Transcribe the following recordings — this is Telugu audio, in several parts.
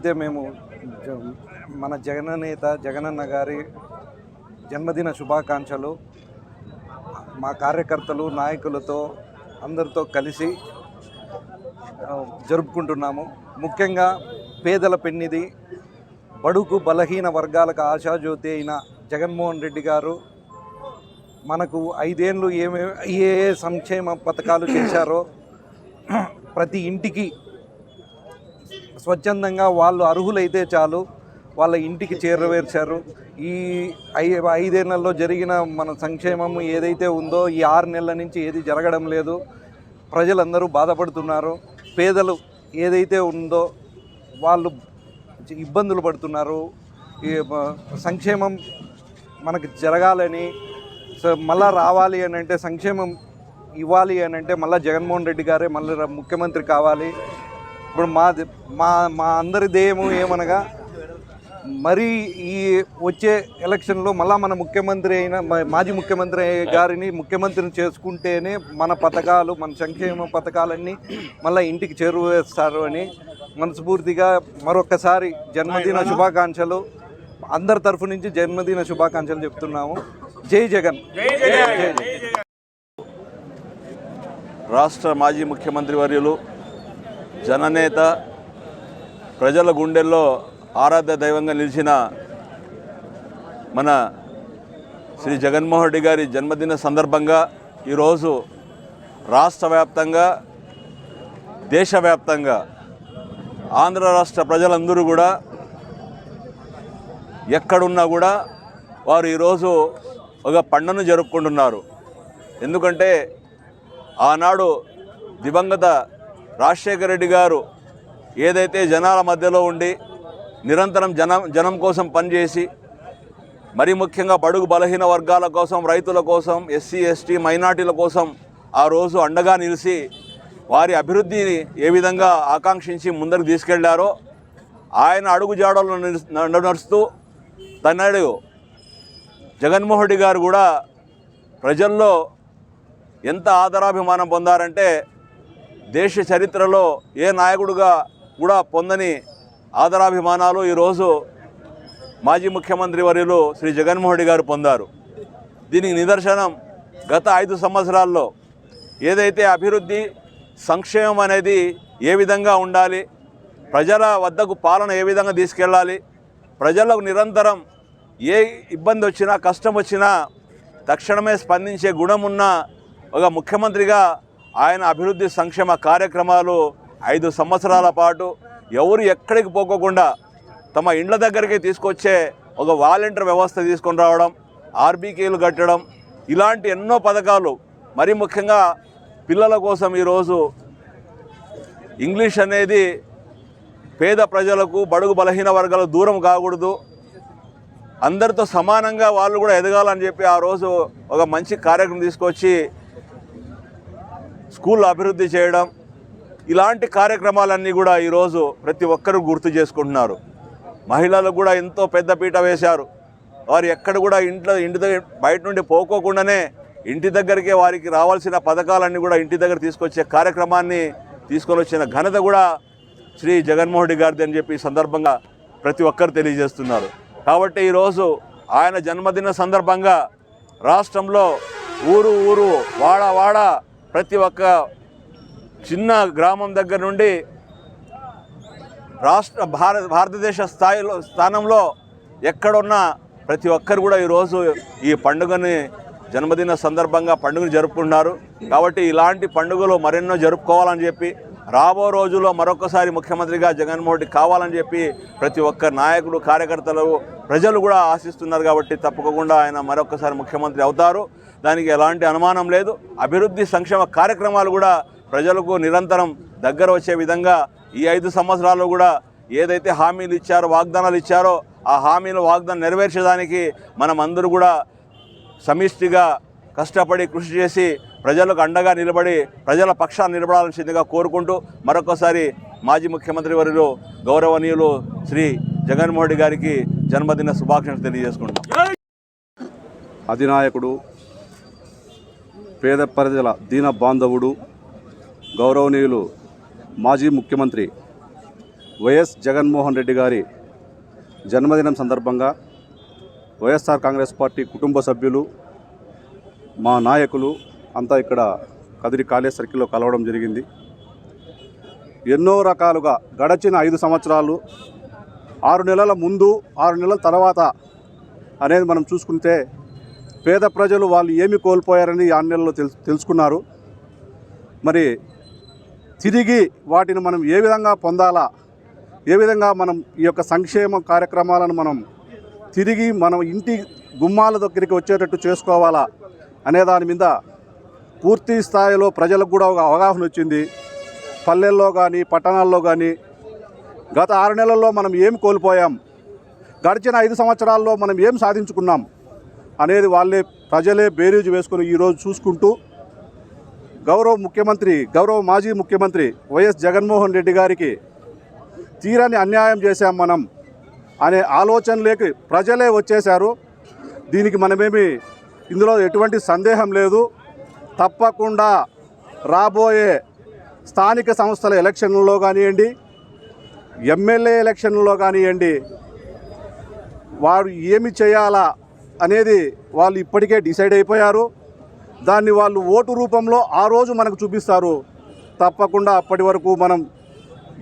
ఏదైతే మేము మన జగననేత జగనన్న గారి జన్మదిన శుభాకాంక్షలు మా కార్యకర్తలు నాయకులతో అందరితో కలిసి జరుపుకుంటున్నాము. ముఖ్యంగా పేదల పెన్నిది, బడుగు బలహీన వర్గాలకు ఆశాజ్యోతి అయిన జగన్మోహన్ రెడ్డి గారు మనకు 5 ఏళ్ళు ఏ సంక్షేమ పథకాలు చేశారో ప్రతి ఇంటికి స్వచ్ఛందంగా వాళ్ళు అర్హులైతే చాలు వాళ్ళ ఇంటికి చేరవేర్చారు. ఈ 5 ఏళ్లలో జరిగిన మన సంక్షేమం ఏదైతే ఉందో ఈ 6 నెలల నుంచి ఏది జరగడం లేదు. ప్రజలందరూ బాధపడుతున్నారు. పేదలు ఏదైతే ఉందో వాళ్ళు ఇబ్బందులు పడుతున్నారు. ఈ సంక్షేమం మనకు జరగాలని మళ్ళా రావాలి అని అంటే, సంక్షేమం ఇవ్వాలి అని అంటే మళ్ళీ జగన్మోహన్ రెడ్డి గారే మళ్ళీ ముఖ్యమంత్రి కావాలి. ఇప్పుడు మా అందరి ధ్యేయము ఏమనగా, మరి ఈ వచ్చే ఎలక్షన్లో మళ్ళీ మన ముఖ్యమంత్రి అయిన మాజీ ముఖ్యమంత్రి గారిని ముఖ్యమంత్రిని చేసుకుంటేనే మన పథకాలు, మన సంక్షేమ పథకాలన్నీ మళ్ళీ ఇంటికి చేరువేస్తారు అని మనస్ఫూర్తిగా మరొకసారి జన్మదిన శుభాకాంక్షలు, అందరి తరఫు నుంచి జన్మదిన శుభాకాంక్షలు చెప్తున్నాము. జై జగన్. రాష్ట్ర మాజీ ముఖ్యమంత్రి వర్యులు, జననేత, ప్రజల గుండెల్లో ఆరాధ్య దైవంగా నిలిచిన మన శ్రీ జగన్మోహన్ రెడ్డి గారి జన్మదిన సందర్భంగా ఈరోజు రాష్ట్ర వ్యాప్తంగా, దేశవ్యాప్తంగా ఆంధ్ర రాష్ట్ర ప్రజలందరూ కూడా ఎక్కడున్నా కూడా వారు ఈరోజు ఒక పండుగను జరుపుకుంటున్నారు. ఎందుకంటే ఆనాడు దివంగత రాజశేఖర రెడ్డి గారు ఏదైతే జనాల మధ్యలో ఉండి నిరంతరం జనం కోసం పనిచేసి, మరీ ముఖ్యంగా బడుగు బలహీన వర్గాల కోసం, రైతుల కోసం, ఎస్సీ ఎస్టీ మైనార్టీల కోసం ఆ రోజు అండగా నిలిచి వారి అభివృద్ధిని ఏ విధంగా ఆకాంక్షించి ముందరికి తీసుకెళ్లారో ఆయన అడుగుజాడలను నడుస్తూ తనడు జగన్మోహన్ రెడ్డి గారు కూడా ప్రజల్లో ఎంత ఆదరాభిమానం పొందారంటే, దేశ చరిత్రలో ఏ నాయకుడుగా కూడా పొందని ఆదరాభిమానాలు ఈరోజు మాజీ ముఖ్యమంత్రి వర్యులు శ్రీ జగన్మోహన్ రెడ్డి గారు పొందారు. దీనికి నిదర్శనం గత 5 సంవత్సరాల్లో ఏదైతే అభివృద్ధి, సంక్షేమం అనేది ఏ విధంగా ఉండాలి, ప్రజల వద్దకు పాలన ఏ విధంగా తీసుకెళ్ళాలి, ప్రజలకు నిరంతరం ఏ ఇబ్బంది వచ్చినా, కష్టం వచ్చినా తక్షణమే స్పందించే గుణం ఉన్న ఒక ముఖ్యమంత్రిగా ఆయన అభివృద్ధి సంక్షేమ కార్యక్రమాలు 5 సంవత్సరాల పాటు ఎవరు ఎక్కడికి పోకోకుండా తమ ఇండ్ల దగ్గరికి తీసుకొచ్చే ఒక వాలంటీర్ వ్యవస్థ తీసుకొని రావడం, ఆర్బీకేలు కట్టడం, ఇలాంటి ఎన్నో పథకాలు. మరీ ముఖ్యంగా పిల్లల కోసం ఈరోజు ఇంగ్లీష్ అనేది పేద ప్రజలకు, బడుగు బలహీన వర్గాలకు దూరం కాకూడదు, అందరితో సమానంగా వాళ్ళు కూడా ఎదగాలని చెప్పి ఆ రోజు ఒక మంచి కార్యక్రమం తీసుకొచ్చి స్కూల్ అభివృద్ధి చేయడం, ఇలాంటి కార్యక్రమాలన్నీ కూడా ఈరోజు ప్రతి ఒక్కరూ గుర్తు చేసుకుంటున్నారు. మహిళలకు కూడా ఎంతో పెద్ద పీట వేశారు. వారు ఎక్కడ కూడా ఇంటి దగ్గర బయట నుండి పోకోకుండానే ఇంటి దగ్గరికే వారికి రావాల్సిన పథకాలన్నీ కూడా ఇంటి దగ్గర తీసుకొచ్చే కార్యక్రమాన్ని తీసుకొని వచ్చిన ఘనత కూడా శ్రీ జగన్మోహన్ రెడ్డి గారిది అని చెప్పి ఈ సందర్భంగా ప్రతి ఒక్కరు తెలియజేస్తున్నారు. కాబట్టి ఈరోజు ఆయన జన్మదిన సందర్భంగా రాష్ట్రంలో ఊరు ఊరు, వాడ వాడ, ప్రతి ఒక్క చిన్న గ్రామం దగ్గర నుండి భారతదేశ స్థానంలో ఎక్కడున్నా ప్రతి ఒక్కరు కూడా ఈరోజు ఈ పండుగని, జన్మదిన సందర్భంగా పండుగను జరుపుకుంటున్నారు. కాబట్టి ఇలాంటి పండుగలు మరెన్నో జరుపుకోవాలని చెప్పి, రాబో రోజుల్లో మరొకసారి ముఖ్యమంత్రిగా జగన్మోహన్ రెడ్డి కావాలని చెప్పి ప్రతి ఒక్క నాయకుడు, కార్యకర్తలు, ప్రజలు కూడా ఆశిస్తున్నారు. కాబట్టి తప్పకుండా ఆయన మరొకసారి ముఖ్యమంత్రి అవుతారు, దానికి ఎలాంటి అనుమానం లేదు. అభివృద్ధి సంక్షేమ కార్యక్రమాలు కూడా ప్రజలకు నిరంతరం దగ్గర వచ్చే విధంగా ఈ 5 సంవత్సరాలు కూడా ఏదైతే హామీలు ఇచ్చారో, వాగ్దానాలు ఇచ్చారో ఆ హామీలు, వాగ్దానం నెరవేర్చడానికి మనం అందరూ కూడా సమిష్టిగా కష్టపడి కృషి చేసి ప్రజలకు అండగా నిలబడి ప్రజల పక్షాన్ని నిలబడాల్సిందిగా కోరుకుంటూ మరొకసారి మాజీ ముఖ్యమంత్రి వర్యులు గౌరవనీయులు శ్రీ జగన్మోహన్ రెడ్డి గారికి జన్మదిన శుభాకాంక్షలు తెలియజేసుకుంటాం. అధినాయకుడు, పేద ప్రజల దీన బాంధవుడు, గౌరవనీయులు మాజీ ముఖ్యమంత్రి వైఎస్ జగన్మోహన్ రెడ్డి గారి జన్మదినం సందర్భంగా వైఎస్ఆర్ కాంగ్రెస్ పార్టీ కుటుంబ సభ్యులు, మా నాయకులు అంతా ఇక్కడ కదిరి కాలేజ్ సర్కిల్లో కలవడం జరిగింది. ఎన్నో రకాలుగా గడచిన 5 సంవత్సరాలు, 6 నెలల ముందు, 6 నెలల తర్వాత అనేది మనం చూసుకుంటే పేద ప్రజలు వాళ్ళు ఏమి కోల్పోయారని 6 నెలల్లో తెలుసుకున్నారు. మరి తిరిగి వాటిని మనం ఏ విధంగా పొందాలా, ఏ విధంగా మనం ఈ యొక్క సంక్షేమ కార్యక్రమాలను మనం తిరిగి మనం ఇంటి గుమ్మాల దగ్గరికి వచ్చేటట్టు చేసుకోవాలా అనే దాని మీద పూర్తి స్థాయిలో ప్రజలకు కూడా ఒక అవగాహన వచ్చింది. పల్లెల్లో కానీ పట్టణాల్లో కానీ గత 6 నెలల్లో మనం ఏం కోల్పోయాం, గడిచిన 5 సంవత్సరాల్లో మనం ఏం సాధించుకున్నాం అనేది ప్రజలే బేరీజు వేసుకుని ఈరోజు చూసుకుంటూ గౌరవ మాజీ ముఖ్యమంత్రి వైఎస్ జగన్మోహన్ రెడ్డి గారికి తీరని అన్యాయం చేశాం మనం అనే ఆలోచనలోకి ప్రజలే వచ్చేశారు. దీనికి మనమేమి ఇందులో ఎటువంటి సందేహం లేదు. తప్పకుండా రాబోయే స్థానిక సంస్థల ఎలక్షన్లలో కానివ్వండి, ఎమ్మెల్యే ఎలక్షన్లలో కానివ్వండి, వారు ఏమి చేయాలా అనేది వాళ్ళు ఇప్పటికే డిసైడ్ అయిపోయారు. దాన్ని వాళ్ళు ఓటు రూపంలో ఆ రోజు మనకు చూపిస్తారు. తప్పకుండా అప్పటి వరకు మనం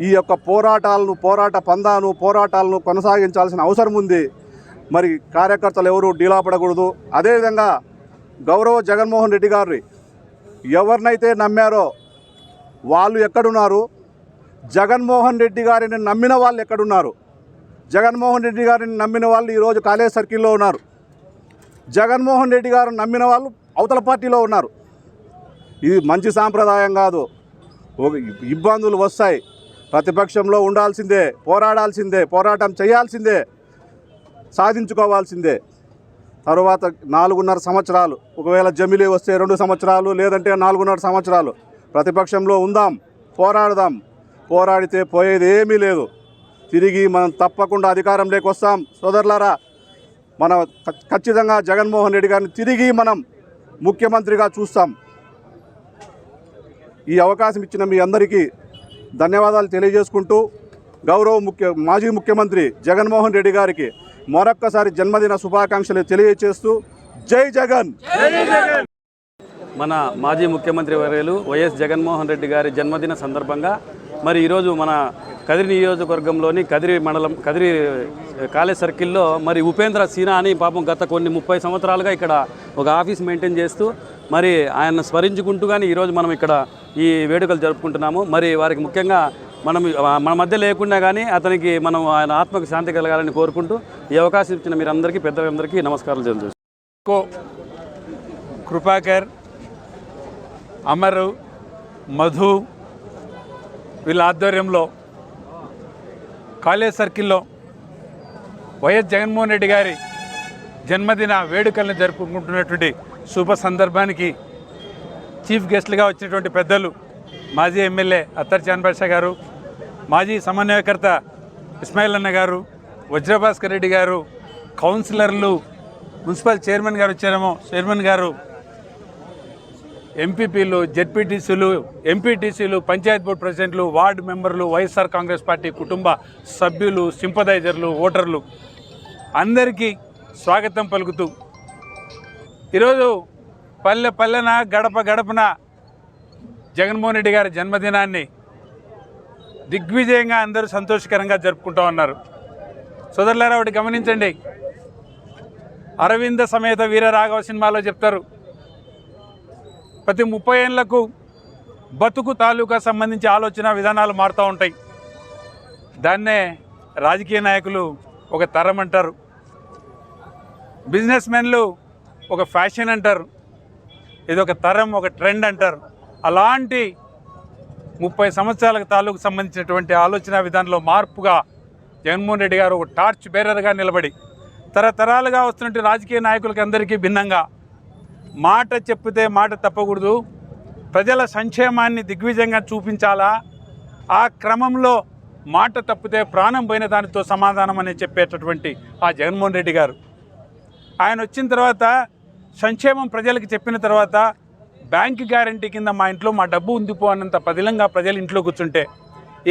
ఈ యొక్క పోరాటాలను కొనసాగించాల్సిన అవసరం ఉంది. మరి కార్యకర్తలు ఎవరు డీలాపడకూడదు. అదేవిధంగా గౌరవ జగన్మోహన్ రెడ్డి గారిని ఎవరినైతే నమ్మారో వాళ్ళు ఎక్కడున్నారు, జగన్మోహన్ రెడ్డి గారిని నమ్మిన వాళ్ళు ఎక్కడున్నారు? జగన్మోహన్ రెడ్డి గారిని నమ్మిన వాళ్ళు ఈరోజు కాలేజ్ సర్కిల్లో ఉన్నారు. జగన్మోహన్ రెడ్డి గారిని నమ్మిన వాళ్ళు అవతల పార్టీలో ఉన్నారు. ఇది మంచి సాంప్రదాయం కాదు. ఇబ్బందులు వస్తాయి. ప్రతిపక్షంలో ఉండాల్సిందే, పోరాడాల్సిందే, పోరాటం చేయాల్సిందే, సాధించుకోవాల్సిందే. తరువాత 4.5 సంవత్సరాలు, ఒకవేళ జమిలీ వస్తే 2 సంవత్సరాలు, లేదంటే 4.5 సంవత్సరాలు ప్రతిపక్షంలో ఉందాం, పోరాడదాం. పోరాడితే పోయేది ఏమీ లేదు. తిరిగి మనం తప్పకుండా అధికారంలోకి వస్తాం. సోదరులారా, మనం ఖచ్చితంగా జగన్మోహన్ రెడ్డి గారిని తిరిగి మనం ముఖ్యమంత్రిగా చూస్తాం. ఈ అవకాశం ఇచ్చిన మీ అందరికీ ధన్యవాదాలు తెలియజేసుకుంటూ మాజీ ముఖ్యమంత్రి జగన్మోహన్ రెడ్డి గారికి మరొక్కసారి జన్మదిన శుభాకాంక్షలు తెలియజేస్తూ జై జగన్. మన మాజీ ముఖ్యమంత్రి వర్యులు వైఎస్ జగన్మోహన్ రెడ్డి గారి జన్మదిన సందర్భంగా మరి ఈరోజు మన కదిరి నియోజకవర్గంలోని కదిరి కాలేజ్ సర్కిల్లో మరి ఉపేంద్ర సిన్హా అని పాపం గత 30 సంవత్సరాలుగా ఇక్కడ ఒక ఆఫీస్ మెయింటైన్ చేస్తూ మరి ఆయన స్మరించుకుంటూ కానీ ఈరోజు మనం ఇక్కడ ఈ వేడుకలు జరుపుకుంటున్నాము. మరి వారికి ముఖ్యంగా మన మధ్య లేకుండా కానీ అతనికి మనం ఆయన ఆత్మకు శాంతి కలగాలని కోరుకుంటూ ఈ అవకాశం ఇచ్చిన మీరందరికీ పెద్దలందరికీ నమస్కారాలు తెలుసు. కృపాకర్, అమరు, మధు వీళ్ళ ఆధ్వర్యంలో కాలేజ్ సర్కిల్లో వైఎస్ జగన్మోహన్ రెడ్డి గారి జన్మదిన వేడుకలను జరుపుకుంటున్నటువంటి శుభ సందర్భానికి చీఫ్ గెస్ట్లుగా వచ్చినటువంటి పెద్దలు మాజీ ఎమ్మెల్యే అత్తర్ చాన్ బాషా గారు, మాజీ సమన్వయకర్త ఇస్మాయిల్ అన్న గారు, వజ్రభాస్కర్ రెడ్డి గారు, కౌన్సిలర్లు, మున్సిపల్ చైర్మన్ గారు వచ్చారేమో, చైర్మన్ గారు, ఎంపీపీలు, జెడ్పీటీసీలు, ఎంపీటీసీలు, పంచాయత్ బోర్డు ప్రెసిడెంట్లు, వార్డు మెంబర్లు, వైఎస్ఆర్ కాంగ్రెస్ పార్టీ కుటుంబ సభ్యులు, సింపథైజర్లు, ఓటర్లు అందరికీ స్వాగతం పలుకుతూ ఈరోజు పల్లెన గడపన జగన్మోహన్ రెడ్డి గారి జన్మదినాన్ని దిగ్విజయంగా అందరూ సంతోషకరంగా జరుపుకుంటూ ఉన్నారు. సోదరులారా, ఒకటి గమనించండి. అరవింద సమేత వీర రాఘవ సినిమాలో చెప్తారు, ప్రతి 30 ఏళ్లకు బతుకు తాలూకా సంబంధించి ఆలోచన విధానాలు మారుతూ ఉంటాయి. దాన్నే రాజకీయ నాయకులు ఒక తరం అంటారు, బిజినెస్ మెన్లు ఒక ఫ్యాషన్ అంటారు, ఇది ఒక తరం, ఒక ట్రెండ్ అంటారు. అలాంటి 30 సంవత్సరాలకు తాలూకు సంబంధించినటువంటి ఆలోచన విధానంలో మార్పుగా జగన్మోహన్ రెడ్డి గారు ఒక టార్చ్ బేరర్గా నిలబడి తరతరాలుగా వస్తున్నటువంటి రాజకీయ నాయకులకి అందరికీ భిన్నంగా మాట చెప్పితే మాట తప్పకూడదు, ప్రజల సంక్షేమాన్ని దిగ్విజయంగా చూపించాలా, ఆ క్రమంలో మాట తప్పితే ప్రాణం పోయిన దానితో సమాధానం అని చెప్పేటటువంటి ఆ జగన్మోహన్ రెడ్డి గారు ఆయన వచ్చిన తర్వాత సంక్షేమం ప్రజలకు చెప్పిన తర్వాత బ్యాంక్ గ్యారంటీ కింద మా ఇంట్లో మా డబ్బు ఉందిపో అన్నంత పదిలంగా ప్రజలు ఇంట్లో కూర్చుంటే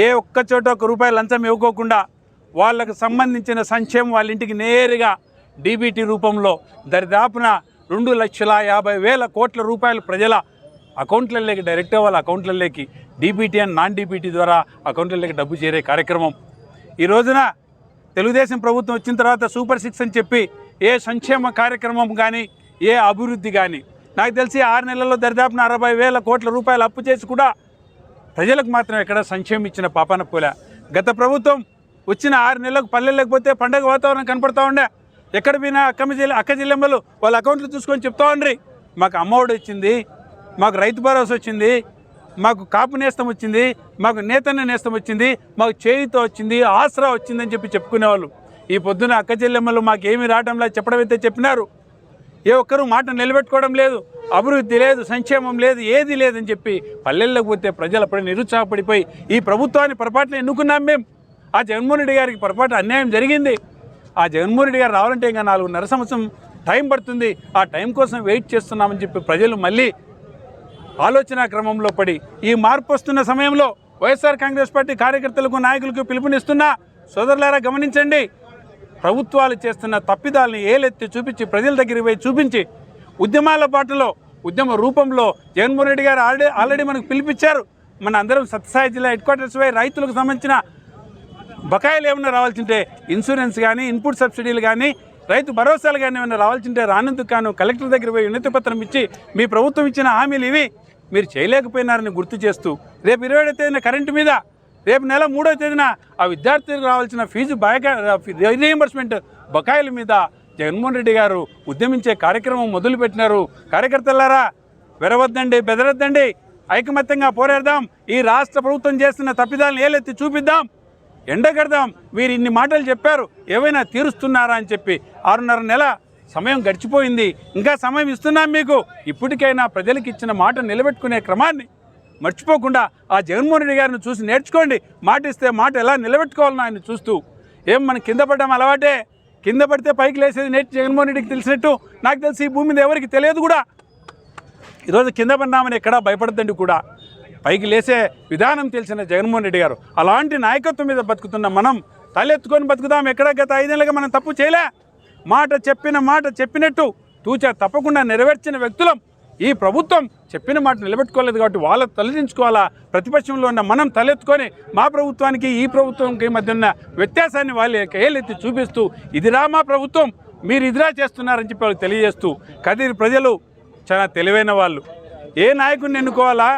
ఏ ఒక్క చోట ₹1 లంచం ఇవ్వకోకుండా వాళ్ళకు సంబంధించిన సంక్షేమం వాళ్ళ ఇంటికి నేరుగా డీబీటీ రూపంలో దరిదాపున 2,50,000 కోట్ల రూపాయలు ప్రజల అకౌంట్లలోకి డైరెక్ట్గా వాళ్ళ అకౌంట్లలోకి డీబీటీ అండ్ నాన్ డీబీటీ ద్వారా అకౌంట్లలోకి డబ్బు చేరే కార్యక్రమం. ఈ రోజున తెలుగుదేశం ప్రభుత్వం వచ్చిన తర్వాత సూపర్ 6 అని చెప్పి ఏ సంక్షేమ కార్యక్రమం కానీ ఏ అభివృద్ధి కానీ నాకు తెలిసి 6 నెలల్లో దరిదాపున 60,000 కోట్ల రూపాయలు అప్పు చేసి కూడా ప్రజలకు మాత్రం ఎక్కడ సంక్షేమం ఇచ్చిన పాపాన పోలే. గత ప్రభుత్వం వచ్చిన 6 నెలలకు పల్లెలకు పోతే పండగ వాతావరణం కనపడతా ఉండే. ఎక్కడ పోయినా అక్క జిల్లెమ్మలు వాళ్ళ అకౌంట్లు చూసుకొని చెప్తా ఉండ్రి, మాకు అమ్మఒడి వచ్చింది, మాకు రైతు భరోసా వచ్చింది, మాకు కాపు నేస్తం వచ్చింది, మాకు నేతన్న నేస్తం వచ్చింది, మాకు చేయుతో వచ్చింది, ఆసరా వచ్చిందని చెప్పి చెప్పుకునేవాళ్ళు. ఈ పొద్దున అక్క చెల్లెమ్మలు మాకు ఏమీ రావడంలా చెప్పడం అయితే చెప్పినారు. ఏ ఒక్కరూ మాట నిలబెట్టుకోవడం లేదు, అభివృద్ధి లేదు, సంక్షేమం లేదు, ఏది లేదని చెప్పి పల్లెల్లోకి పోతే ప్రజలు అప్పుడే నిరుత్సాహపడిపోయి ఈ ప్రభుత్వాన్ని పొరపాటున ఎన్నుకున్నాం మేము. ఆ జగన్మోహన్ రెడ్డి గారికి పొరపాటు అన్యాయం జరిగింది. ఆ జగన్మోహన్ రెడ్డి గారు రావాలంటే ఇంకా 4.5 సంవత్సరం టైం పడుతుంది. ఆ టైం కోసం వెయిట్ చేస్తున్నామని చెప్పి ప్రజలు మళ్ళీ ఆలోచన క్రమంలో పడి ఈ మార్పు వస్తున్న సమయంలో వైఎస్ఆర్ కాంగ్రెస్ పార్టీ కార్యకర్తలకు నాయకులకు పిలుపునిస్తున్నా, సోదరులారా గమనించండి, ప్రభుత్వాలు చేస్తున్న తప్పిదాలని ఏలెత్తి చూపించి ప్రజల దగ్గరికి పోయి చూపించి ఉద్యమాల బాటలో ఉద్యమ రూపంలో జగన్మోహన్ రెడ్డి గారు ఆల్రెడీ మనకు పిలిపించారు. మన అందరం సత్యసాయి జిల్లా హెడ్ క్వార్టర్స్ పోయి రైతులకు సంబంధించిన బకాయిలు ఏమైనా రావాల్సింటే ఇన్సూరెన్స్ కానీ ఇన్పుట్ సబ్సిడీలు కానీ రైతు భరోసాలు కానీ ఏమైనా రావాల్సింటే రానందుకు కాను కలెక్టర్ దగ్గర పోయి వినతి పత్రం ఇచ్చి మీ ప్రభుత్వం ఇచ్చిన హామీలు ఇవి మీరు చేయలేకపోయినారని గుర్తు చేస్తూ రేపు 27వ తేదీన కరెంటు మీద, రేపు నెల 3వ తేదీన ఆ విద్యార్థులకు రావాల్సిన ఫీజు రీయింబర్స్మెంట్ బకాయిల మీద జగన్మోహన్ రెడ్డి గారు ఉద్యమించే కార్యక్రమం మొదలుపెట్టినారు. కార్యకర్తలారా వెరవద్దండి, బెదరద్దండి, ఐకమత్యంగా పోరాడదాం. ఈ రాష్ట్ర ప్రభుత్వం చేస్తున్న తప్పిదాలను ఏలెత్తి చూపిద్దాం, ఎండగడదాం. వీరు ఇన్ని మాటలు చెప్పారు, ఏవైనా తీరుస్తున్నారా అని చెప్పి 6.5 నెల సమయం గడిచిపోయింది. ఇంకా సమయం ఇస్తున్నాం మీకు. ఇప్పటికైనా ప్రజలకు ఇచ్చిన మాట నిలబెట్టుకునే క్రమాన్ని మర్చిపోకుండా ఆ జగన్మోహన్ రెడ్డి గారిని చూసి నేర్చుకోండి. మాట ఇస్తే మాట ఎలా నిలబెట్టుకోవాలని ఆయన చూస్తూ, ఏం మనం కింద పడ్డాం అలవాటే, కింద పడితే పైకి లేసేది నేర్చి జగన్మోహన్ రెడ్డికి తెలిసినట్టు నాకు తెలిసి ఈ భూమి మీద ఎవరికి తెలియదు కూడా. ఈరోజు కింద పడ్డామని ఎక్కడా భయపడద్దండి కూడా, పైకి లేసే విధానం తెలిసిన జగన్మోహన్ రెడ్డి గారు. అలాంటి నాయకత్వం మీద బతుకుతున్న మనం తలెత్తుకొని బతుకుదాం. ఎక్కడ గత 5 ఏళ్ళుగా మనం తప్పు చేయలే. మాట చెప్పినట్టు తూచా తప్పకుండా నెరవేర్చిన వ్యక్తులం. ఈ ప్రభుత్వం చెప్పిన మాట నిలబెట్టుకోలేదు కాబట్టి వాళ్ళ తలదించుకోవాలా. ప్రతిపక్షంలో ఉన్న మనం తలెత్తుకొని మా ప్రభుత్వానికి ఈ ప్రభుత్వంకి మధ్య ఉన్న వ్యత్యాసాన్ని వాళ్ళు ఏలెత్తి చూపిస్తూ ఇదిరా మా ప్రభుత్వం, మీరు ఇదిరా చేస్తున్నారని చెప్పి వాళ్ళకి తెలియజేస్తూ, కదిరి ప్రజలు చాలా తెలివైన వాళ్ళు. ఏ నాయకుడిని ఎన్నుకోవాలా,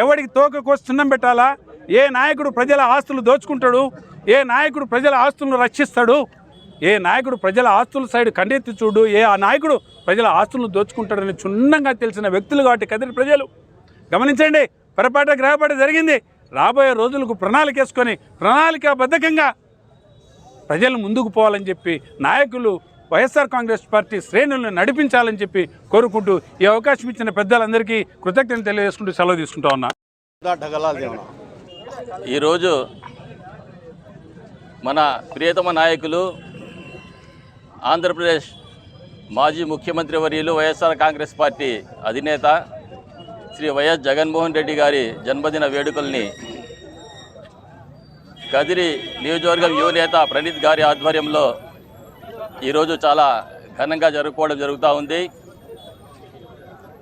ఎవడికి తోకకోసి సున్నం పెట్టాలా, ఏ నాయకుడు ప్రజల ఆస్తులు దోచుకుంటాడు, ఏ నాయకుడు ప్రజల ఆస్తులను రక్షిస్తాడు, ఏ నాయకుడు ప్రజల ఆస్తుల సైడ్ కండెత్తి చూడు, ఏ ఆ నాయకుడు ప్రజల ఆస్తులను దోచుకుంటాడని క్షుణ్ణంగా తెలిసిన వ్యక్తులు కాబట్టి కదిరి ప్రజలు గమనించండి. పొరపాటు గ్రహపాటు జరిగింది. రాబోయే రోజులకు ప్రణాళిక వేసుకొని ప్రణాళికాబద్ధంగా ప్రజలు ముందుకు పోవాలని చెప్పి నాయకులు వైఎస్ఆర్ కాంగ్రెస్ పార్టీ శ్రేణులను నడిపించాలని చెప్పి కోరుకుంటూ ఈ అవకాశం ఇచ్చిన పెద్దలందరికీ కృతజ్ఞతలు తెలియజేసుకుంటూ సెలవు తీసుకుంటా ఉన్నా. ఈరోజు మన ప్రియతమ నాయకులు ఆంధ్రప్రదేశ్ మాజీ ముఖ్యమంత్రి వర్యులు వైఎస్ఆర్ కాంగ్రెస్ పార్టీ అధినేత శ్రీ వైఎస్ జగన్మోహన్ రెడ్డి గారి జన్మదిన వేడుకల్ని కదిరి నియోజకవర్గం యువనేత ప్రణీత్ గారి ఆధ్వర్యంలో ఈరోజు చాలా ఘనంగా జరుపుకోవడం జరుగుతూ ఉంది.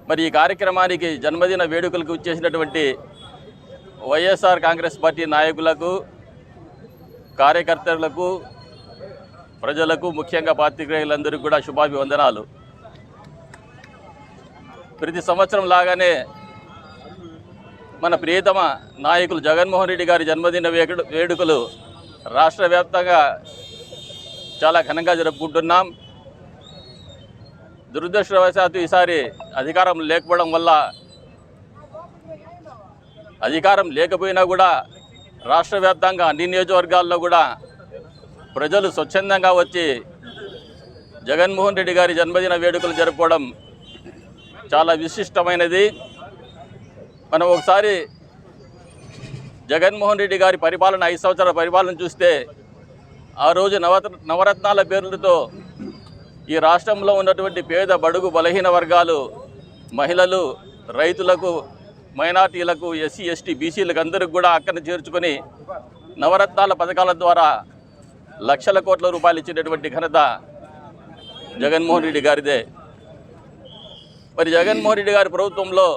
మరి ఈ కార్యక్రమానికి జన్మదిన వేడుకలకు వచ్చేసినటువంటి వైఎస్ఆర్ కాంగ్రెస్ పార్టీ నాయకులకు, కార్యకర్తలకు, ప్రజలకు, ముఖ్యంగా పాత్రికేయులందరికీ కూడా శుభాభివందనాలు. ప్రతి సంవత్సరం లాగానే మన ప్రియతమ నాయకులు జగన్మోహన్ రెడ్డి గారి జన్మదిన వేడుకలు రాష్ట్ర వ్యాప్తంగా చాలా ఘనంగా జరుపుకుంటున్నాం. దురదృష్టవశాత్తు ఈసారి అధికారం లేకపోవడం వల్ల, అధికారం లేకపోయినా కూడా రాష్ట్ర వ్యాప్తంగా అన్ని నియోజకవర్గాల్లో కూడా ప్రజలు స్వచ్ఛందంగా వచ్చి జగన్మోహన్ రెడ్డి గారి జన్మదిన వేడుకలు జరుపుకోవడం చాలా విశిష్టమైనది. మనం ఒకసారి జగన్మోహన్ రెడ్డి గారి పరిపాలన 5 సంవత్సరాల పరిపాలన చూస్తే ఆ రోజు నవరత్నాల పేర్లతో ఈ రాష్ట్రంలో ఉన్నటువంటి పేద బడుగు బలహీన వర్గాలు, మహిళలు, రైతులకు మైనార్టీలకు, ఎస్సీ, ఎస్టీ, బీసీలకు అందరికి కూడా అక్కడిని చేర్చుకొని నవరత్నాల పథకాల ద్వారా లక్షల కోట్ల రూపాయలు ఇచ్చినటువంటి ఘనత జగన్మోహన్ రెడ్డి గారిదే. మరి జగన్మోహన్ రెడ్డి గారి ప్రభుత్వంలో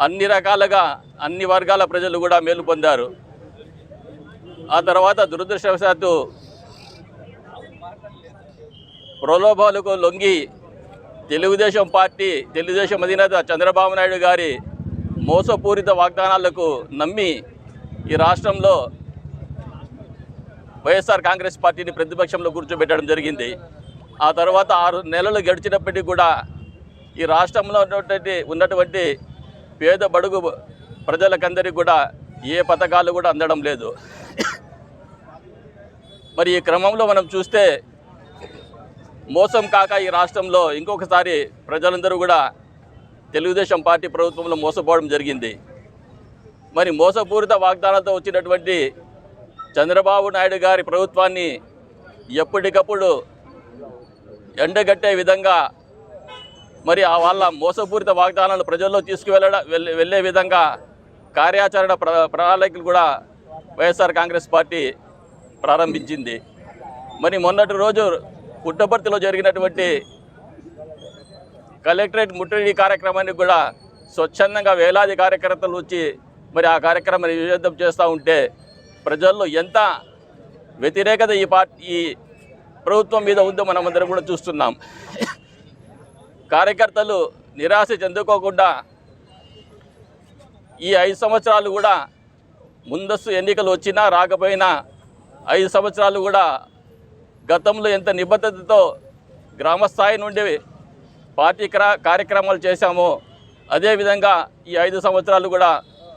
అన్ని రకాలుగా అన్ని వర్గాల ప్రజలు కూడా మేలు పొందారు. ఆ తర్వాత దురదృష్టవశాత్తు ప్రలోభాలకు లొంగి తెలుగుదేశం అధినేత చంద్రబాబు నాయుడు గారి మోసపూరిత వాగ్దానాలకు నమ్మి ఈ రాష్ట్రంలో వైఎస్ఆర్ కాంగ్రెస్ పార్టీని ప్రతిపక్షంలో కూర్చోబెట్టడం జరిగింది. ఆ తర్వాత 6 నెలలు గడిచినప్పటికీ కూడా ఈ రాష్ట్రంలో ఉన్నటువంటి పేద బడుగు ప్రజలకందరికీ కూడా ఏ పథకాలు కూడా అందడం లేదు. మరి ఈ క్రమంలో మనం చూస్తే మోసం కాక ఈ రాష్ట్రంలో ఇంకొకసారి ప్రజలందరూ కూడా తెలుగుదేశం పార్టీ ప్రభుత్వంలో మోసపోవడం జరిగింది. మరి మోసపూరిత వాగ్దానాలతో వచ్చినటువంటి చంద్రబాబు నాయుడు గారి ప్రభుత్వాన్ని ఎప్పటికప్పుడు ఎండగట్టే విధంగా మరి వాళ్ళ మోసపూరిత వాగ్దానాలను ప్రజల్లో వెళ్ళే విధంగా కార్యాచరణ ప్రణాళికలు కూడా వైఎస్ఆర్ కాంగ్రెస్ పార్టీ ప్రారంభించింది. మరి మొన్నటి రోజు పుట్టపర్తిలో జరిగినటువంటి కలెక్టరేట్ ముట్టడి కార్యక్రమానికి కూడా స్వచ్ఛందంగా వేలాది కార్యకర్తలు వచ్చి మరి ఆ కార్యక్రమాన్ని విజయవంతం చేస్తూ ఉంటే ప్రజల్లో ఎంత వ్యతిరేకత ఈ ప్రభుత్వం మీద ఉందో మనమందరం కూడా చూస్తున్నాం. కార్యకర్తలు నిరాశ చెందుకోకుండా ఈ 5 సంవత్సరాలు కూడా ముందస్తు ఎన్నికలు వచ్చినా రాకపోయినా 5 సంవత్సరాలు కూడా గతంలో ఎంత నిబద్ధతతో గ్రామస్థాయి నుండి పార్టీ కార్యక్రమాలు చేశామో అదేవిధంగా ఈ 5 సంవత్సరాలు కూడా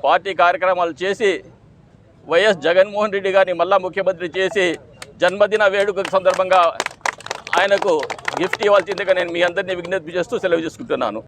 పార్టీ కార్యక్రమాలు చేసి వైఎస్ జగన్మోహన్ రెడ్డి గారిని మళ్ళా ముఖ్యమంత్రి చేసి జన్మదిన వేడుక సందర్భంగా ఆయనకు గిఫ్ట్ ఇవ్వాల్సిందిగా నేను మీ అందరినీ విజ్ఞప్తి చేస్తూ సెలవు చేసుకుంటున్నాను.